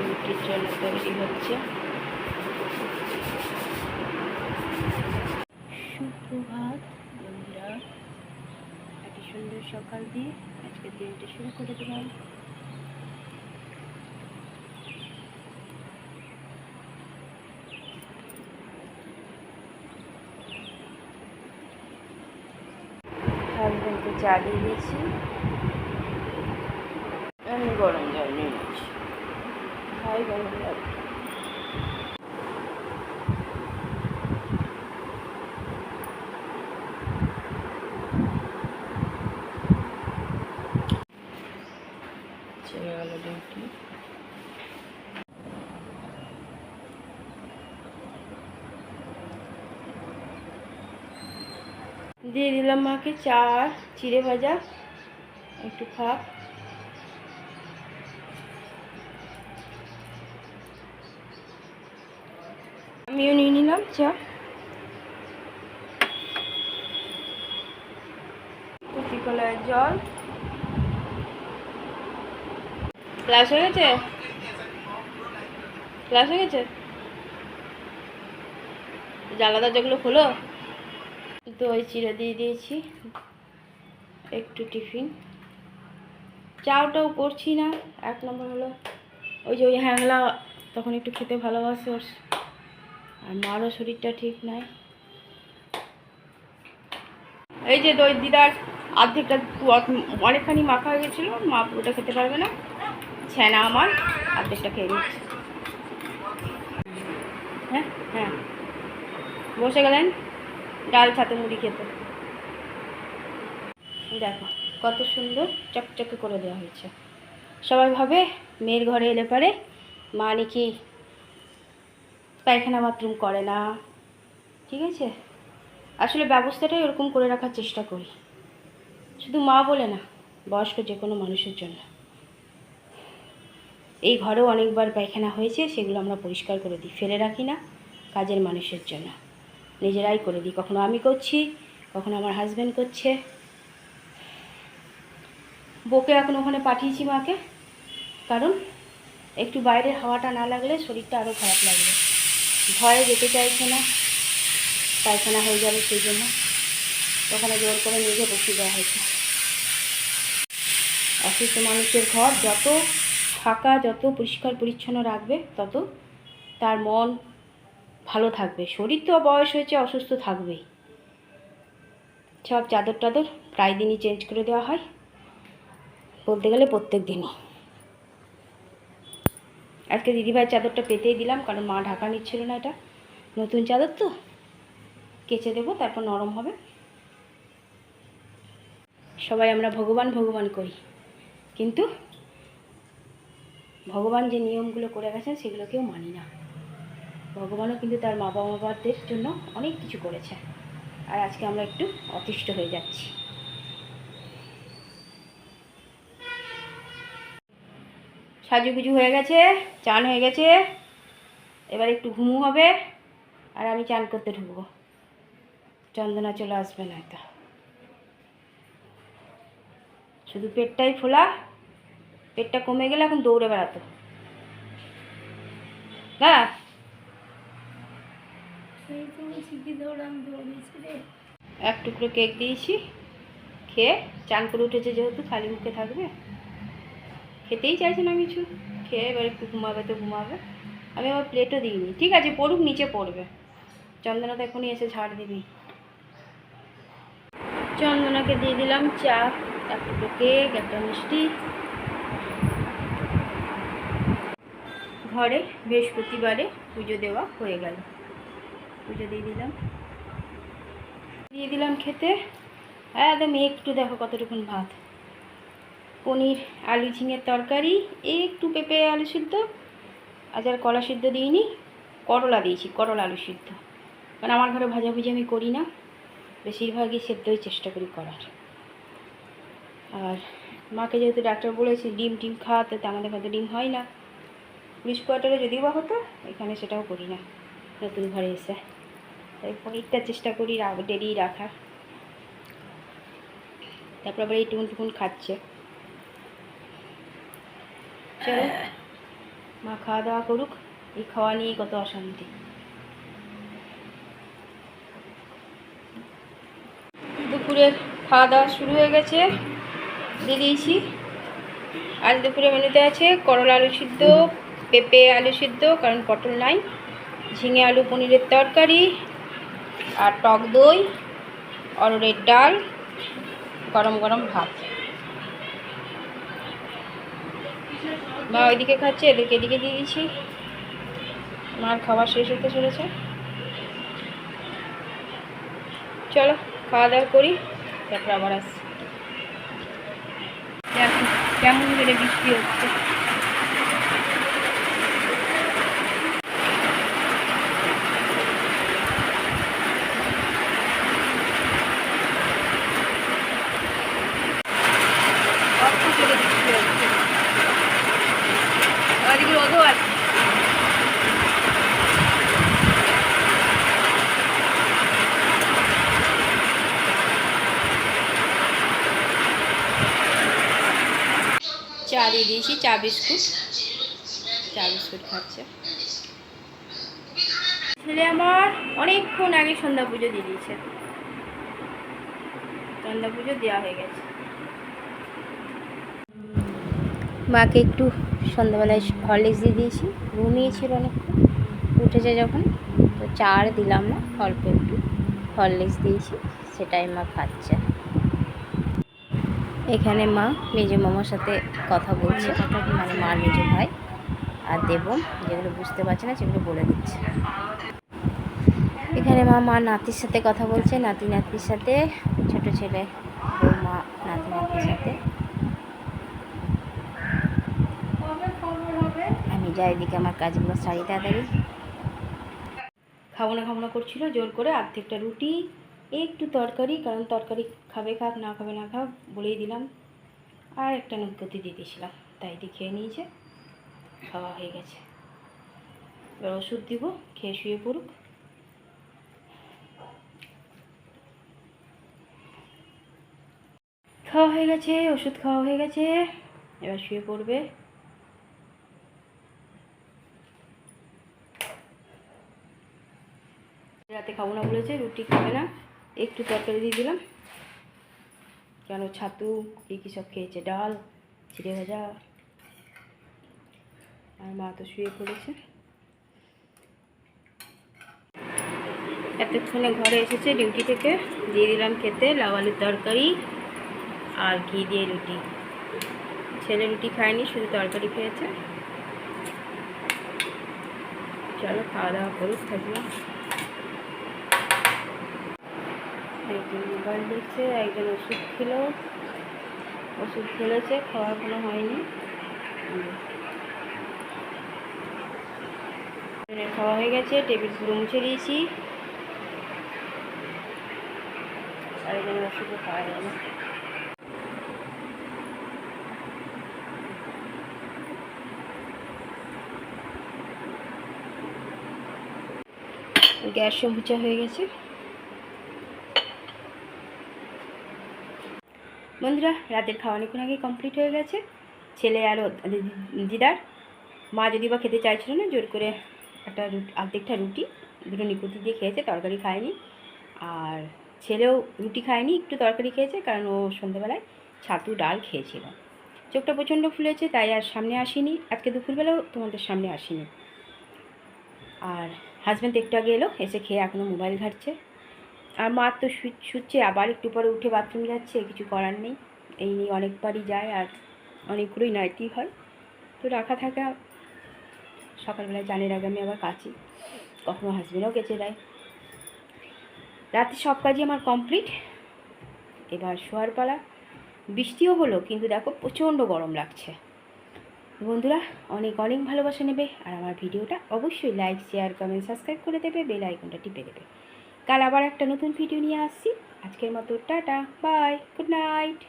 রুটির জন্য তৈরি হচ্ছে। সুপ্রভাত বন্ধুরা, একটা সুন্দর সকাল দিয়ে আজকের দিনটা শুরু করে দিলাম। হাজব্যান্ডকে চা দিয়ে দিয়েছি, আমি গরম জল নিয়ে নিচ্ছি। হাই বন্ধুরা, চলে গেল ডিউটি। দিয়ে দিলাম মাকে চা, চিড়ে ভাজা, একটু খাক। আমিও নিয়ে নিলাম চা। কচি কলার জল। ক্লাস হয়ে গেছে? ক্লাস হয়ে গেছে? জানলা দরজাগুলো খোলো। দই চিড়ে দিয়ে দিয়েছি, একটু টিফিন। চাওটাও করছি না, এক নম্বর হলো ওই যে ওই হ্যাংলা তখন একটু খেতে ভালোবাসে ওর, আর মারও শরীরটা ঠিক নাই। এই যে দই দিদার অর্ধেকটা অনেকখানি মাখা হয়ে গেছিলো, মা পুরোটা খেতে পারবে না, ছ্যানা আমার অর্ধেকটা খেয়ে নিচ্ছে। হ্যাঁ হ্যাঁ, বসে গেলেন ডাল ছাতে মুড়ি খেতে। দেখো কত সুন্দর চকচকে করে দেওয়া হয়েছে। সবাই ভাবে মেয়ের ঘরে এলে পারে মা নাকি পায়খানা বাথরুম করে না, ঠিক আছে? আসলে ব্যবস্থাটাই ওরকম করে রাখার চেষ্টা করি, শুধু মা বলে না, বয়স্ক যে কোনো মানুষের জন্য। এই ঘরেও অনেকবার পায়খানা হয়েছে, সেগুলো আমরা পরিষ্কার করে দিই, ফেলে রাখি না। কাজের মানুষের জন্য নিজেরাই করে দিই, কখনো আমি করছি, কখনো আমার হাজব্যান্ড করছে। বউকে এখন ওখানে পাঠিয়েছি মাকে, কারণ একটু বাইরের হাওয়াটা না লাগলে শরীরটা আরও খারাপ লাগবে। ভয়ে যেতে চাইছে না, পায়খানা হয়ে যাবে সেই জন্য ওখানে জোর করে নিজে বসিয়ে দেওয়া হয়েছে। অসুস্থ মানুষের ঘর যত ফাঁকা, যত পরিষ্কার পরিচ্ছন্ন রাখবে, তত তার মন ভালো থাকবে। শরীর তো বয়স হয়েছে, অসুস্থ থাকবেই। সব চাদর টাদর প্রায় দিনই চেঞ্জ করে দেওয়া হয়, বলতে গেলে প্রত্যেক দিনই। আজকে দিদিভাইয়ের চাদরটা পেতেই দিলাম, কারণ মা ঢাকা নিচ্ছিল না, এটা নতুন চাদর তো, কেচে দেবো, তারপর নরম হবে। সবাই আমরা ভগবান ভগবান করি, কিন্তু ভগবান যে নিয়মগুলো করে গেছেন সেগুলো কেউ মানি না। ভগবানও কিন্তু তার মা বাবাদের জন্য অনেক কিছু করেছে, আর আজকে আমরা একটু অতিষ্ঠ হয়ে যাচ্ছি। সাজুগুজু হয়ে গেছে, চান হয়ে গেছে, এবার একটু ঘুমু হবে, আর আমি চান করতে ঢুকবো। চন্দনা চলে আসবে না, তো শুধু পেটটাই ফোলা, পেটটা কমে গেলে এখন দৌড়ে বেড়াতো। হ্যাঁ, এক টুকরো কেক দিয়েছি, খেয়ে চান করে উঠেছে, যেহেতু খালি মুখে থাকবে, খেতেই চাইছে না কিছু, খেয়ে এবার একটু ঘুমাবে তো ঘুমাবে। আমি আবার প্লেটও দিইনি, ঠিক আছে পড়ুক, নিচে পড়বে। চন্দনা তো এখনই এসে ঝাড় দিবি। চন্দনাকে দিয়ে দিলাম চা, এক টুকরো কেক, একটা মিষ্টি। ঘরে বৃহস্পতিবারে পুজো দেওয়া হয়ে গেল, পুজো দিয়ে দিলাম খেতে। একদম একটু দেখো কতটুকুন ভাত, পনির আলু ঝিঙের তরকারি, একটু পেঁপে আলু সিদ্ধ, আজ আর কলা সিদ্ধ দিইনি, করলা দিয়েছি, করলা আলু সিদ্ধ। কারণ আমার ঘরে ভাজাভুজি আমি করি না, বেশিরভাগই সেদ্ধই চেষ্টা করি করার। আর মাকে যেহেতু ডাক্তার বলেছে ডিম টিম খাওয়াতে, তো আমাদের ঘরে ডিম হয় না। পুলিশ কোয়ার্টারে যদিও বা হতো, এখানে সেটাও করি না নতুন ঘরে এসে। তাই পনিরটা চেষ্টা করি ডেলি রাখার। তারপর আবার এই টুকুন খাচ্ছে। চলো মা খাওয়া দাওয়া করুক, এই খাওয়া নিয়ে কত অশান্তি। দুপুরের খাওয়া দাওয়া শুরু হয়ে গেছে, দিয়ে দিয়েছি। আজ দুপুরে মেনুতে আছে করলা আলু সিদ্ধ, পেঁপে আলু সিদ্ধ কারণ পটল নাই, ঝিঙে আলু পনিরের তরকারি, আর টক দই, অরড়ের ডাল, গরম গরম ভাত। মা ওইদিকে খাচ্ছে, এদেরকে এদিকে দিয়ে দিয়েছি। মার খাবার শেষ হতে চলেছে। চলো খাওয়া দাওয়া করি, তারপর আবার আসছি। কেমন করে বৃষ্টি হচ্ছে। ওদিকে রোদও আছে। চা দিয়ে দিয়েছি, চা বিস্কুট খাচ্ছে। ছেলে আমার অনেকক্ষণ আগে সন্ধ্যা পুজো দিয়ে দিয়েছে, সন্ধ্যা পুজো দেওয়া হয়ে গেছে। মাকে একটু সন্ধ্যাবেলায় হরলিক্স দিয়ে দিয়েছি, ঘুমিয়েছিল অনেকক্ষণ, উঠেছে যখন, তো চা আর দিলাম না, অল্প একটু হরলিক্স দিয়েছি, সেটাই মা খাচ্ছে। এখানে মা মেজো মামার সাথে কথা বলছে, মানে মার মেজো ভাই আর দেবন, যেগুলো বুঝতে পারছে না সেগুলো বলে দিচ্ছে। এখানে মা নাতির সাথে কথা বলছে, নাতির সাথে, ছোট ছেলে বৌমা নাতির সাথে। আমি যাই এদিকে আমার কাজগুলো সারি তাড়াতাড়ি। খাবো না করছিল জোর করে, অর্ধেকটা রুটি, একটু তরকারি, কারণ তরকারি খাবে খাক, না খাবে না খাক বলেই দিলাম, আর একটা নুনকতি দিয়ে দিয়েছিলাম, তাই দিয়ে খেয়ে নিয়েছে, খাওয়া হয়ে গেছে। এবার ওষুধ দিব, খেয়ে শুয়ে পড়ুক। খাওয়া হয়ে গেছে, ওষুধ খাওয়া হয়ে গেছে, এবার শুয়ে পড়বে। রাতে খাবো না বলেছে, রুটি খাবে না, একটু তরকারি দিয়ে দিলাম, কেন ছাতু কী সব খেয়েছে, ডাল, চিড়ে ভাজা। আর মা তো শুয়ে পড়েছে। এতক্ষণে ঘরে এসেছে ডিউটি থেকে, দিয়ে দিলাম খেতে লাউ আলুর তরকারি আর ঘি দিয়ে রুটি। ছেলে রুটি খায়নি, শুধু তরকারি খেয়েছে। চলো খাওয়া দাওয়া করুক, থাকবে। একজন মোবাইল দেখছে, একজন ওষুধ খেলেছে, খাওয়া এখনো হয়নি। খাওয়া হয়ে গেছে, টেবিল পুরো মুছে দিয়েছি, আর এখানে ওষুধও খাওয়া যায় না। গ্যাসও মুছা হয়ে গেছে। বন্ধুরা, রাতের খাওয়া অনেকক্ষণ আগে কমপ্লিট হয়ে গেছে। ছেলে আর দিদার মা যদি বা খেতে চাইছিল না, জোর করে অর্ধেকটা রুটি, দুটো নিকুতি দিয়ে খেয়েছে, তরকারি খায়নি। আর ছেলেও রুটি খায়নি, একটু তরকারি খেয়েছে, কারণ ও সন্ধ্যেবেলায় ছাতু ডাল খেয়েছিল। চোখটা প্রচণ্ড ফুলেছে, তাই আর সামনে আসিনি, আজকে দুপুরবেলাও তোমাদের সামনে আসিনি। আর হাজব্যান্ড একটু আগে এলো, এসে খেয়ে এখনও মোবাইল ঘাঁটছে। আর মা তো শুচ্ছে, আবার একটু পরে উঠে বাথরুম যাচ্ছে, কিছু করার নেই, এই নিয়ে অনেকবারই যায়, আর অনেকগুলোই নাইটি হয়, তো রাখা থাকা। সকালবেলায় জানের আগে আমি আবার কাচি, কখনো হাজব্যান্ডও কেচে দেয়। রাতে সব কাজই আমার কমপ্লিট, এবার শোয়ার পালা। বৃষ্টিও হলো, কিন্তু দেখো প্রচণ্ড গরম লাগছে। বন্ধুরা, অনেক অনেক ভালোবাসা নেবে, আর আমার ভিডিওটা অবশ্যই লাইক, শেয়ার, কমেন্ট, সাবস্ক্রাইব করে দেবে, বেল আইকনটা টিপে দেবে। কাল আবার একটা নতুন ভিডিও নিয়ে আসছি। আজকের মতো টাটা, বাই, গুড নাইট।